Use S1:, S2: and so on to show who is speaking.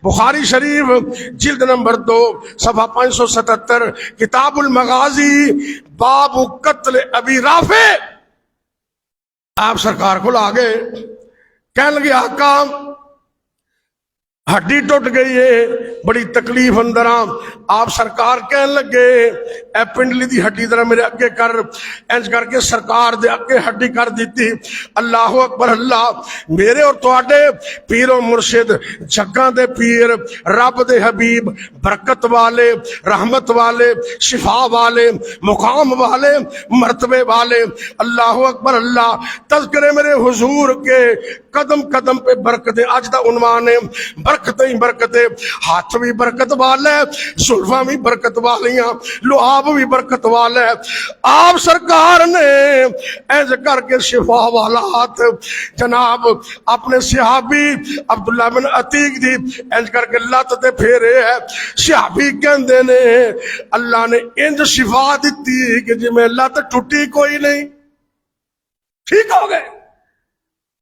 S1: بخاری شریف جلد نمبر 2 صفحہ 577 کتاب المغازی باب قتل ابی رافع. آپ سرکار کو آگے کہنے لگے آقا ہڈی ٹوٹ گئی ہے، بڑی تکلیف اندر. آپ سرکار کہنے لگے اے پنڈلی دی ہڈی ذرا میرے اگے کر. انج کر کے سرکار دے اگے ہڈی کر دیتی. اللہ اکبر اللہ. میرے اور تواڈے پیر و مرشد جگاں دے پیر، رب دے حبیب، برکت والے، رحمت والے، شفا والے، مقام والے، مرتبے والے، اللہ اکبر اللہ. تذکرے میرے حضور کے قدم قدم پہ برکتیں. اج دا عنوان ہے برکتیں برکتیں. ہاتھ بھی برکت والا ہے، زلفاں بھی برکت والیاں، لعاب بھی برکت والا ہے. آپ سرکار نے ایز کر کے شفا والا ہاتھ جناب اپنے صحابی عبداللہ بن عتیق دی ایز کر کے لت تے پھیرے ہے. صحابی کہندے نے اللہ نے انج شفا دیتی کہ جی میں لت ٹوٹی کوئی نہیں، ٹھیک ہو گئے.